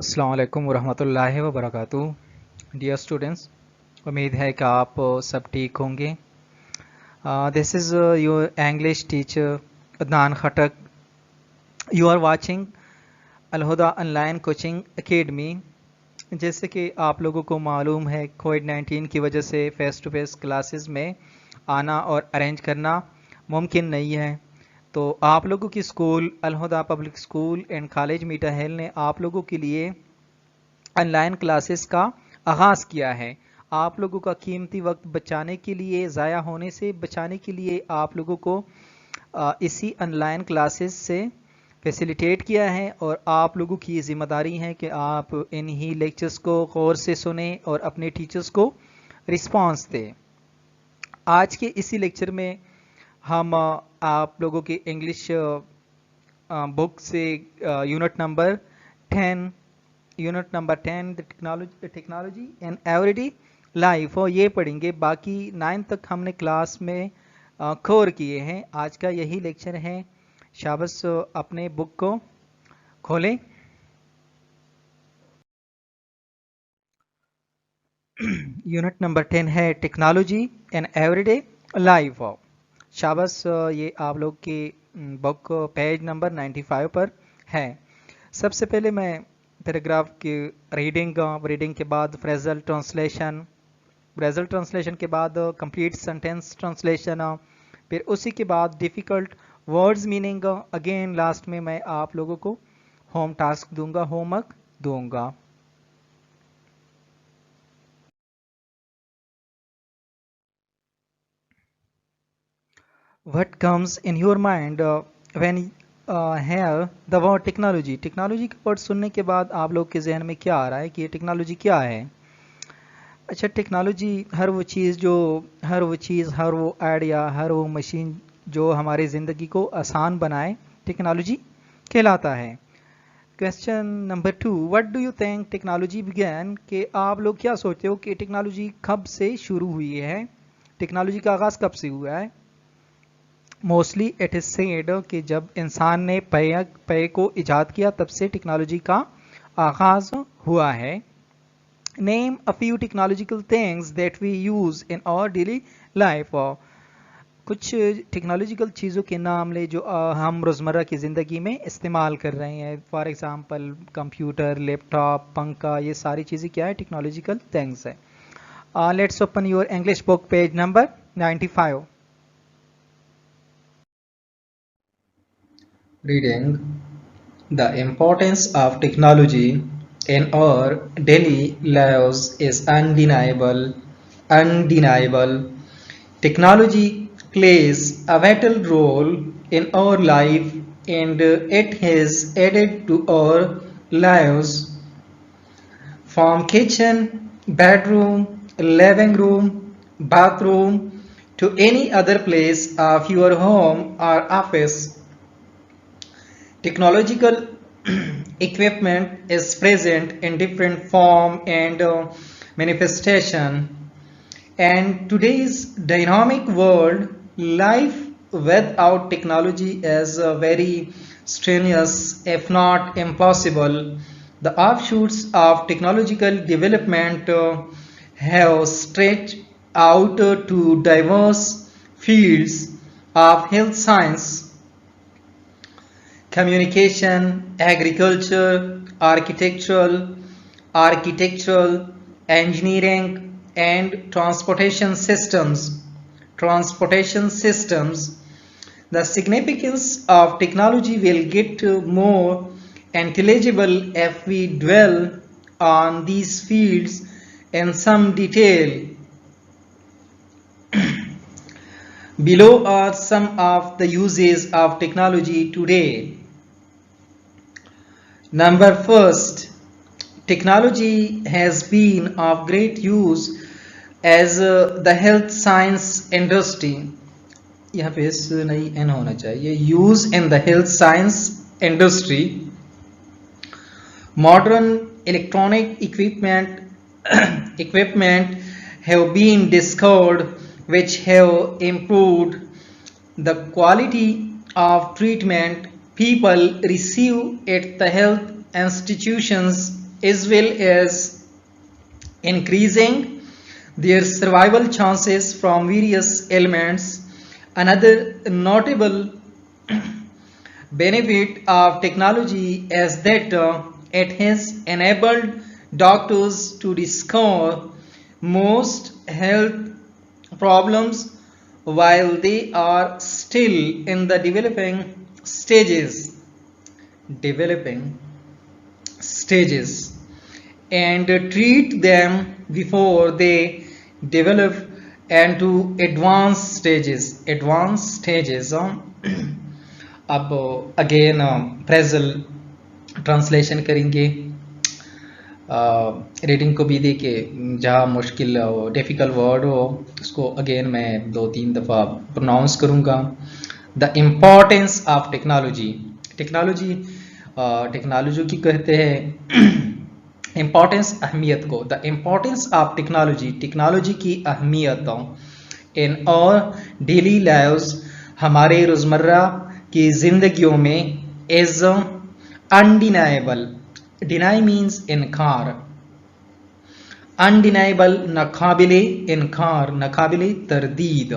अस्सलाम वालेकुम वरहमतुल्लाहि वबरकातुहू। डियर स्टूडेंट्स, उम्मीद है कि आप सब ठीक होंगे। This is your English teacher Adnan Khattak. You are watching Alhuda online coaching academy. जैसे कि आप लोगों को मालूम है, कोविड-19 की वजह से फ़ेस टू फ़ेस क्लासेस में आना और अरेंज करना मुमकिन नहीं है। तो आप लोगों की school Al Huda public school and college मीठा हिल ने आप लोगों के लिए ऑनलाइन क्लासेस का आगाज़ किया है। आप लोगों का कीमती वक्त बचाने के लिए, ज़ाया होने से बचाने के लिए आप लोगों को इसी ऑनलाइन क्लासेस से फैसिलिटेट किया है और आप लोगों की ये ज़िम्मेदारी है कि आप इन्हीं लेक्चर्स को गौर से सुने और अपने टीचर्स को रिस्पांस दें। आज के इसी लेक्चर में हम आप लोगों की इंग्लिश बुक से unit number 10 technology and everyday life और ये पढ़ेंगे। बाकी 9 तक हमने क्लास में कवर किए हैं। आज का यही लेक्चर है। शाबाश, अपने बुक को खोलें। यूनिट नंबर 10 है टेक्नोलॉजी एंड एवरीडे लाइफ। शाबाश, ये आप लोग की बुक पेज नंबर 95 पर है। सबसे पहले मैं पैराग्राफ की रीडिंग के बाद फ्रेजल ट्रांसलेशन के बाद कंप्लीट सेंटेंस ट्रांसलेशन, फिर उसी के बाद difficult words meaning. Again last में मैं आप लोगों को होम टास्क दूंगा, होमवर्क दूंगा। What comes in your mind when hear the word technology? Technology का वर्ड सुनने के बाद आप लोग के जहन में क्या आ रहा है कि ये टेक्नोलॉजी क्या है? अच्छा, टेक्नोलॉजी हर वो चीज़, हर वो आइडिया, हर वो मशीन जो हमारी ज़िंदगी को आसान बनाए, टेक्नोलॉजी कहलाता है। Question number 2, what do you think technology began? कि आप लोग क्या सोचते हो कि टेक्नोलॉजी कब से शुरू हुई है? टेक्नोलॉजी का आगाज़ कब से हुआ है? मोस्टली इट इज़ सेड कि जब इंसान ने पे को ईजाद किया तब से टेक्नोलॉजी का आगाज़ हुआ है। Name a few technological things that we use in our daily life. कुछ टेक्नोलॉजिकल चीज़ों के नाम ले जो हम रोज़मर्रा की ज़िंदगी में इस्तेमाल कर रहे हैं। फॉर एग्ज़ाम्पल कंप्यूटर, लैपटॉप, पंखा, ये सारी चीज़ें क्या है? टेक्नोलॉजिकल थिंग्स है। Let's open your English book page number 95। Reading. The importance of technology in our daily lives is undeniable. Undeniable. Technology plays a vital role in our life and it has added to our lives from kitchen, bedroom, living room, bathroom to any other place of your home or office. Technological equipment is present in different form and manifestation. And today's dynamic world, life without technology is very strenuous, if not impossible. The offshoots of technological development have stretched out to diverse fields of health science, communication, agriculture, architectural, engineering, and transportation systems. Transportation systems. The significance of technology will get more intelligible if we dwell on these fields in some detail. Below are some of the uses of technology today. Number first, technology has been of great use as the health science industry. यहाँ पे इस नहीं N होना चाहिए. Use in the health science industry. Modern electronic equipment have been discovered which have improved the quality of treatment people receive at the health institutions as well as increasing their survival chances from various ailments. Another notable benefit of technology is that it has enabled doctors to discover most health problems while they are still in the developing stages and treat them before they develop into advanced stages. अब again phrasal translation करेंगे, reading को भी देके जहाँ मुश्किल difficult word हो उसको again मैं 2-3 दफ़ा प्रोनाउंस करूँगा। The importance of technology, technology की कहते हैं इम्पोर्टेंस, अहमियत को। द इम्पोर्टेंस ऑफ टेक्नोलॉजी की अहमियत इन और डेली लाइव्स, हमारे रोज़मर्रा की ज़िंदगियों में इज़ अनडिनाएबल। डिनाई मीन्स इनकार, अनडिनाएबल नाकाबिले इनकार, नाकाबिले तरदीद।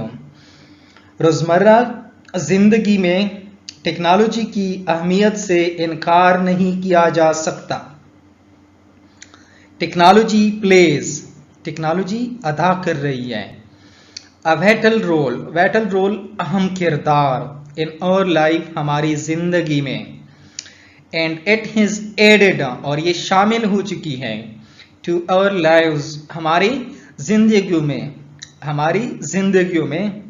रोज़मर्रा ज़िंदगी में टेक्नोलॉजी की अहमियत से इनकार नहीं किया जा सकता। टेक्नोलॉजी अदा कर रही है अ वाइटल रोल, अहम किरदार इन आवर लाइफ, हमारी ज़िंदगी में। एंड इट हैज़ एडेड, और ये शामिल हो चुकी है, टू आवर लाइव्स, हमारी ज़िंदगियों में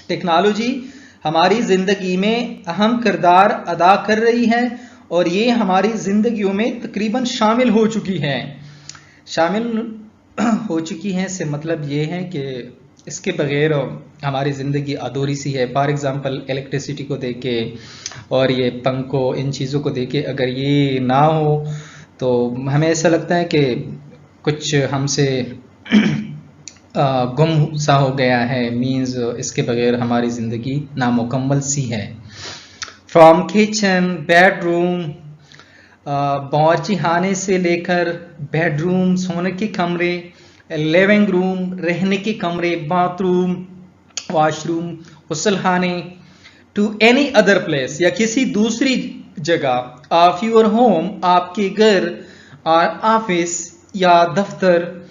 टेक्नोलॉजी हमारी ज़िंदगी में अहम किरदार अदा कर रही है और ये हमारी ज़िंदगियों में तकरीबन शामिल हो चुकी है से मतलब ये है कि इसके बगैर हमारी ज़िंदगी अधूरी सी है। फॉर एग्ज़ाम्पल इलेक्ट्रिसिटी को देके और ये पंखों, इन चीज़ों को देके अगर ये ना हो तो हमें ऐसा लगता है कि कुछ हमसे गुम सा हो गया है, मीन्स इसके बगैर हमारी ज़िंदगी नामुकम्मल सी है। फ्रॉम किचन, बेडरूम, बावर्ची खाने से लेकर बेडरूम, सोने के कमरे, लिविंग रूम, रहने के कमरे, बाथरूम, वॉशरूम, गुस्लखाने, टू एनी अदर प्लेस, या किसी दूसरी जगह ऑफ योर होम, आपके घर और ऑफिस या दफ्तर।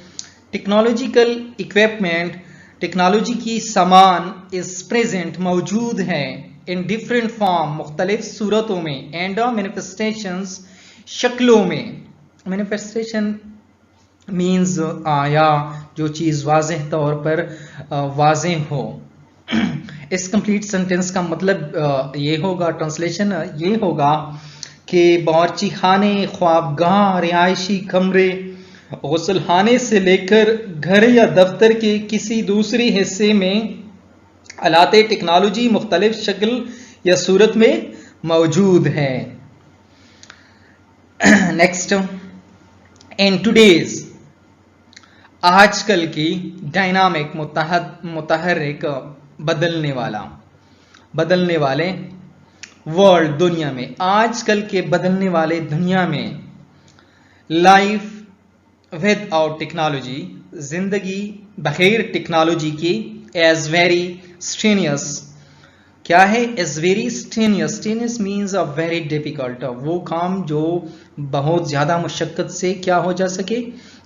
टेक्नोलॉजिकल इक्विपमेंट, टेक्नोलॉजी की सामान इज प्रेजेंट, मौजूद है, इन डिफरेंट फॉर्म, मुख्तलिफ सूरतों में, एंड मैनिफेस्टेशंस, शक्लों में। मैनिफेस्टेशन मीन्स आया जो चीज़ वाज़ेह तौर पर वाज़ेह हो। इस कंप्लीट सेंटेंस का मतलब ये होगा, ट्रांसलेशन ये होगा कि बावर्ची खाने, ख्वाबगाह, रिहायशी कमरे, गुस्लखाने से लेकर घर या दफ्तर के किसी दूसरे हिस्से में आलाते टेक्नोलॉजी मुख्तलिफ शक्ल या सूरत में मौजूद है। नेक्स्ट, इन टुडेज, आजकल की, डायनामिक, मुतहर्रिक, बदलने वाले वर्ल्ड, दुनिया में, आजकल के बदलने वाले दुनिया में, लाइफ विदाउट टेक्नोलॉजी, जिंदगी बगैर टेक्नोलॉजी की, एज वेरी स्ट्रेनियस, क्या है? As very strenuous. Strenuous means a very difficult, वो काम जो बहुत ज़्यादा मुशक्क़त से क्या हो जा सके,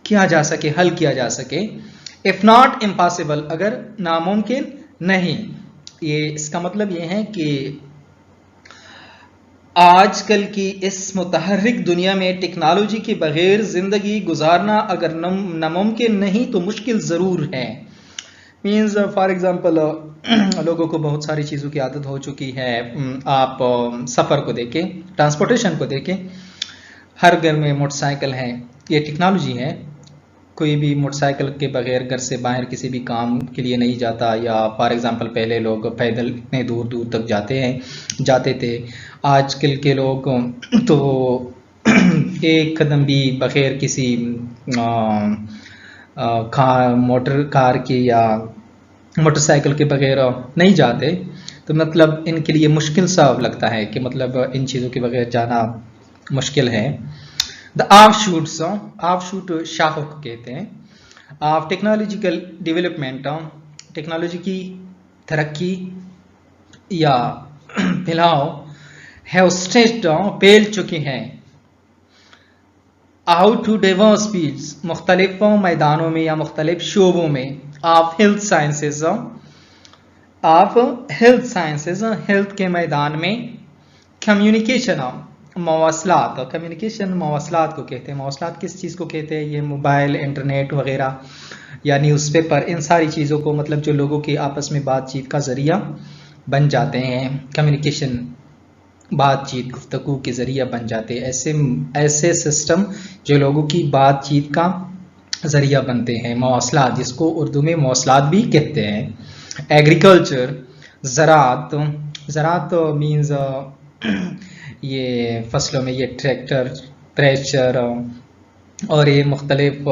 किया जा सके, हल किया जा सके। इफ़ नॉट इम्पॉसिबल, अगर नामुमकिन नहीं। ये इसका मतलब ये है कि आजकल की इस मुतहर्रिक दुनिया में टेक्नोलॉजी के बगैर ज़िंदगी गुजारना अगर नामुमकिन नहीं तो मुश्किल ज़रूर है। मीन्स फॉर एग्ज़ाम्पल लोगों को बहुत सारी चीज़ों की आदत हो चुकी है। आप सफ़र को देखें, ट्रांसपोर्टेशन को देखें, हर घर में मोटरसाइकिल है, ये टेक्नोलॉजी है। कोई भी मोटरसाइकिल के बगैर घर से बाहर किसी भी काम के लिए नहीं जाता। या फॉर एग्ज़ाम्पल पहले लोग पैदल इतने दूर दूर तक जाते थे। आजकल के लोग तो एक कदम भी बगैर किसी मोटर कार की या मोटरसाइकिल के बगैर नहीं जाते। तो मतलब इनके लिए मुश्किल सा लगता है कि मतलब इन चीज़ों के बगैर जाना मुश्किल है। द ऑफशूट्स, ऑफशूट शाखों को कहते हैं, ऑफ टेक्नोलॉजिकल डेवलपमेंट, टेक्नोलॉजी की तरक्की या फैलाव, हैव स्ट्रेस्ड, फैल चुके हैं, आउट टू डाइवर्स फील्ड्स, मुख्तलिफ मैदानों में या मुख्तलिफ शोबों में, of health sciences, of health sciences, health के मैदान में, कम्युनिकेशन, मवासलात, कम्युनिकेशन मवासलात को कहते हैं। मवासलात किस चीज़ को कहते हैं? ये मोबाइल, इंटरनेट वगैरह या न्यूज़पेपर, इन सारी चीज़ों को, मतलब जो लोगों की आपस में बातचीत का ज़रिया बन जाते हैं। कम्युनिकेशन बातचीत, गुफ्तगू के ज़रिया बन जाते हैं, ऐसे सिस्टम जो लोगों की बातचीत का ज़रिया बनते हैं, मवासलात, जिसको उर्दू में मवासलात भी कहते हैं। एग्रीकल्चर, ज़राअत, ज़राअत मीन्स ये फसलों में ये ट्रैक्टर, थ्रेशर और ये मुख्तलिफ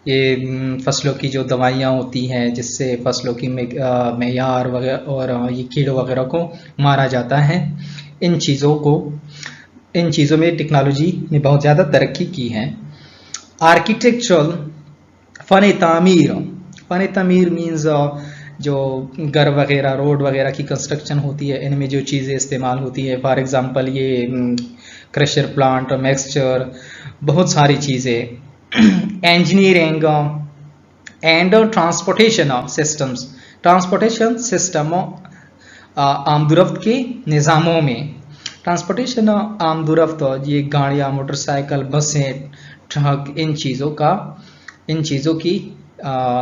ये फसलों की जो दवाइयाँ होती हैं जिससे फसलों की मेयार वगैरह और ये कीड़े वगैरह को मारा जाता है, इन चीज़ों में टेक्नोलॉजी ने बहुत ज़्यादा तरक्की की है। आर्किटेक्चरल, फ़न तामीर, फ़न तामीर मीन्स जो घर वगैरह, रोड वगैरह की कंस्ट्रक्शन होती है, इनमें जो चीज़ें इस्तेमाल होती है, फॉर एग्ज़ाम्पल ये क्रशर प्लांट, मिक्सचर, बहुत सारी चीज़ें। Engineering and transportation systems, transportation system आमदोरफ्त के निज़ामों में, ट्रांसपोर्टेशन आमदोरफ्त, ये गाड़ियाँ, मोटरसाइकिल, बसें, ट्रक, इन चीज़ों की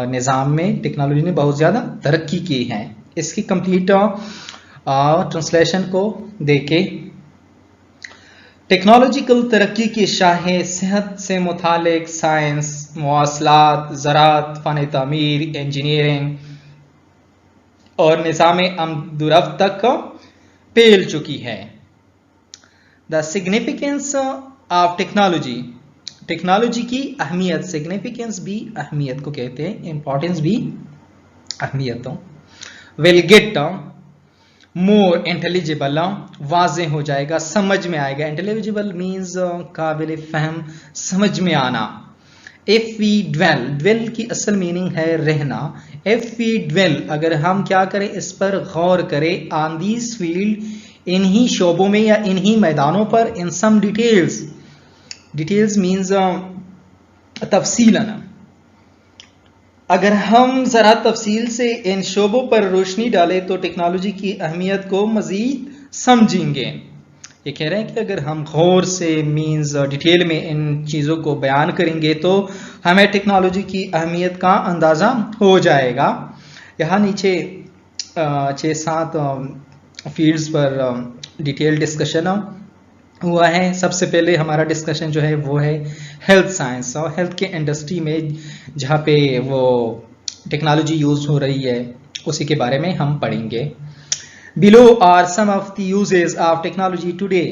निज़ाम में टेक्नोलॉजी ने बहुत ज़्यादा तरक्की की है। इसकी कंप्लीट ट्रांसलेशन को देके, टेक्नोलॉजिकल तरक्की की शाहें सेहत से मुतालिक साइंस, मवासलात, ज़राअत, फ़न तामीर, इंजीनियरिंग और निज़ाम आमदोरफ्त तक फैल चुकी है। The significance of technology, technology की अहमियत, सिग्निफिकेंस भी अहमियत को कहते हैं, इंपॉर्टेंस भी अहमियत। विल गेट मोर इंटेलिजिबल, वाज़ेह हो जाएगा, समझ में आएगा। इंटेलिजिबल मीन्स काबिल फहम, समझ में आना। इफ वी ड्वेल, ड्वेल की असल मीनिंग है रहना। इफ वी ड्वेल, अगर हम क्या करें, इस पर गौर करें, ऑन दीज फील्ड, इन्हीं शोबों में या इन्हीं मैदानों पर, इन सम डिटेल्स, डिटेल्स मीन्स तफसीलन, अगर हम ज़रा तफसील से इन शोबों पर रोशनी डालें तो टेक्नोलॉजी की अहमियत को मज़ीद समझेंगे। ये कह रहे हैं कि अगर हम गौर से मीन्स डिटेल में इन चीज़ों को बयान करेंगे तो हमें टेक्नोलॉजी की अहमियत का अंदाज़ा हो जाएगा। यहाँ नीचे 6-7 फील्ड्स पर डिटेल डिस्कशन हुआ है। सबसे पहले हमारा डिस्कशन जो है वो है हेल्थ साइंस, और हेल्थ के इंडस्ट्री में जहाँ पे वो टेक्नोलॉजी यूज़ हो रही है उसी के बारे में हम पढ़ेंगे। Below are some of the uses of technology today,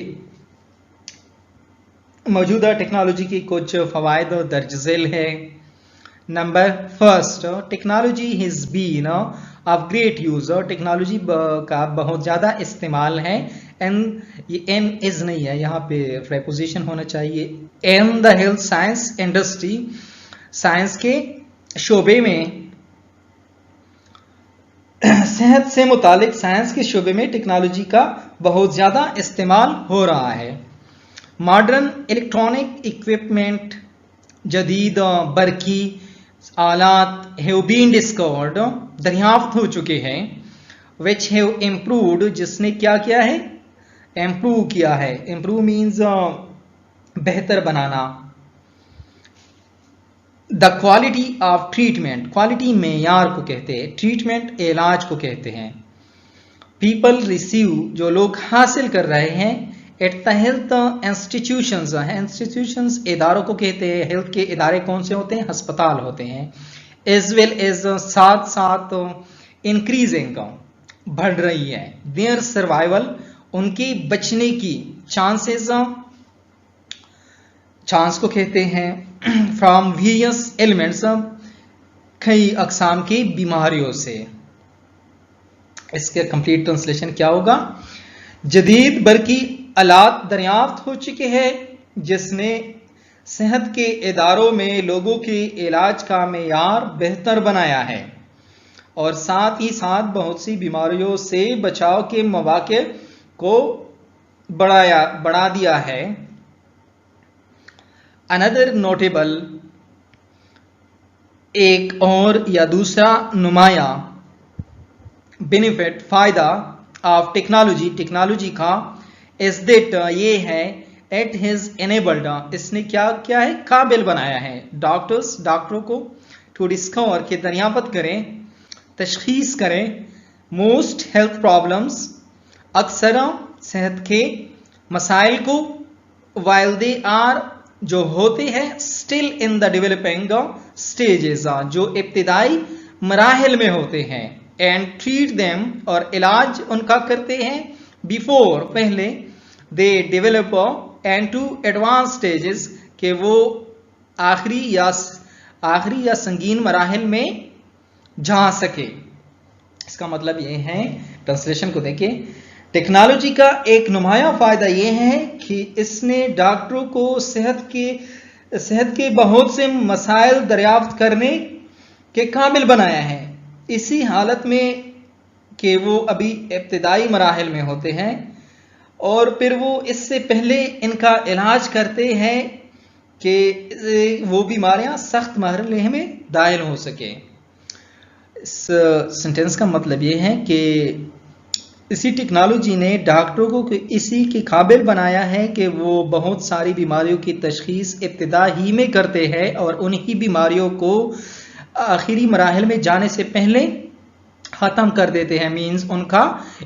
मौजूदा टेक्नोलॉजी की कुछ फ़वाइद दर्ज झेल है। Number first, technology has been of great use, technology का बहुत ज़्यादा इस्तेमाल है। एन, ये एन इज नहीं है, यहाँ पे प्रेपोजिशन होना चाहिए। In the health science industry, science के शोबे में, सेहत से मुतालिक साइंस के शोबे में टेक्नोलॉजी का बहुत ज़्यादा इस्तेमाल हो रहा है। मॉडर्न इलेक्ट्रॉनिक इक्विपमेंट, जदीद बरकी आलात हैव बीन डिस्कवर्ड, दरियाफ्त हो चुके हैं। विच हैव इम्प्रूव्ड, जिसने क्या किया है, इम्प्रूव किया है। इम्प्रूव मीन्स बेहतर बनाना। The quality of treatment, quality मेयार को कहते हैं, ट्रीटमेंट इलाज को कहते हैं। पीपल रिसीव, जो लोग हासिल कर रहे हैं, at the health institutions, institutions इदारों को कहते हैं। हेल्थ के इदारे कौन से होते हैं, अस्पताल होते हैं। एज वेल एज, साथ साथ, इंक्रीजिंग, बढ़ रही है। देयर सर्वाइवल, उनके बचने की चांसेस, चांस को कहते हैं। फ्रॉम वेरियस एलिमेंट्स, कई अकसाम की बीमारियों से। इसके कंप्लीट ट्रांसलेशन क्या होगा, जदीद बरकी आलात दरियाफ्त हो चुके हैं जिसने सेहत के इदारों में लोगों के इलाज का मेयार बेहतर बनाया है और साथ ही साथ बहुत सी बीमारियों से बचाव के मौके को बढ़ा दिया है। अनदर नोटेबल, एक और या दूसरा नुमाया बेनिफिट, फायदा ऑफ टेक्नोलॉजी, टेक्नोलॉजी का, इज दैट, ये है, एट हिज एनेबल्ड, इसने क्या क्या है, काबिल बनाया है, डॉक्टरों को टू डिस्कवर, के दरियाफ्त करें, तशखीस करें, मोस्ट हेल्थ प्रॉब्लम्स, अक्सर सेहत के मसाइल को, वाइल दे आर, जो होते हैं, still in the developing stages, जो इब्तिदाई मराहिल में होते हैं, एंड ट्रीट देम, और इलाज उनका करते हैं, बिफोर, पहले, they develop and to advance stages, के वो आखिरी या संगीन मराहिल में जा सके। इसका मतलब ये है, ट्रांसलेशन को देखें, टेक्नोलॉजी का एक नुमाया फायदा यह है कि इसने डॉक्टरों को सेहत के बहुत से मसाइल दरियाफ्त करने के काबिल बनाया है, इसी हालत में कि वो अभी इब्तिदाई मराहिल में होते हैं, और फिर वो इससे पहले इनका इलाज करते हैं कि वो बीमारियां सख्त मरहले में दाखिल हो सके। इस सेंटेंस का मतलब ये है कि इसी टेक्नोलॉजी ने डॉक्टरों को इसी के काबिल बनाया है कि वो बहुत सारी बीमारियों की तशखीस इब्तिदा ही में करते हैं और उन्हीं बीमारियों को आखिरी मराहिल में जाने से पहले ख़त्म कर देते हैं, मीन्स उनका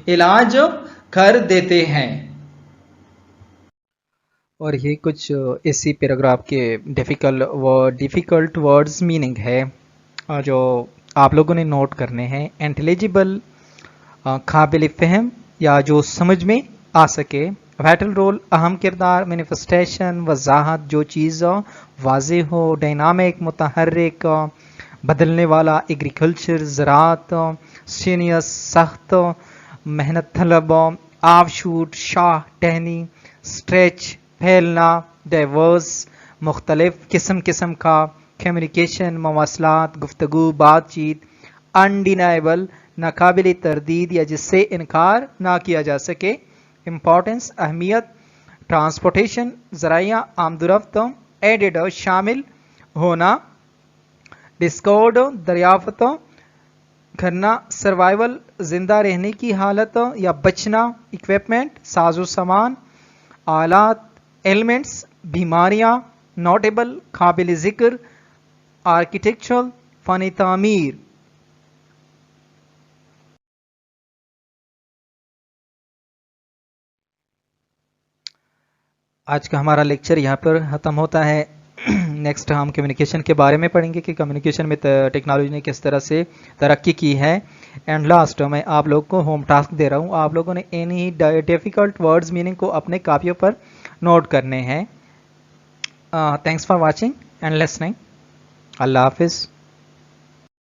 इलाज कर देते हैं। और ये कुछ इसी पैराग्राफ के डिफ़िकल्ट वर्ड्स मीनिंग है जो आप लोगों ने नोट करने हैं। इंटेलिजिबल, काबिल फ़हम या जो समझ में आ सके। वाइटल रोल, अहम किरदार। मैनिफेस्टेशन, वजाहत, जो चीज़ वाज़ेह हो। डायनामिक, मुतहर्रिक, बदलने वाला। एग्रीकल्चर, ज़राअत। सीनियस, सख्त मेहनत तलब। ऑफशूट, शाह, टहनी। स्ट्रेच, फैलना। डाइवर्स, मुख्तलिफ, किस्म किस्म का। कम्युनिकेशन, मवासलात, गुफ्तगू, बातचीत। अनडिनाइबल, नाकाबिल तरदीद या जिससे इनकार ना किया जा सके। इम्पोर्टेंस, अहमियत। ट्रांसपोर्टेशन, ज़राया आमदोरफ्त। एडेड, शामिल होना। डिस्कवर्ड, दरियाफ्त करना। सर्वाइवल, जिंदा रहने की हालत या बचना। इक्विपमेंट, साजो सामान। आलात, एलिमेंट्स, बीमारियाँ। नोटेबल, काबिल ज़िक्र। आर्किटेक्चरल, फ़न तामीर। आज का हमारा लेक्चर यहाँ पर ख़त्म होता है। नेक्स्ट हम कम्युनिकेशन के बारे में पढ़ेंगे कि कम्युनिकेशन में टेक्नोलॉजी ने किस तरह से तरक्की की है। एंड लास्ट मैं आप लोग को होम टास्क दे रहा हूँ, आप लोगों ने एनी डिफ़िकल्ट वर्ड्स मीनिंग को अपने कापियों पर नोट करने हैं। Thanks for watching and listening. अल्लाह हाफिज़।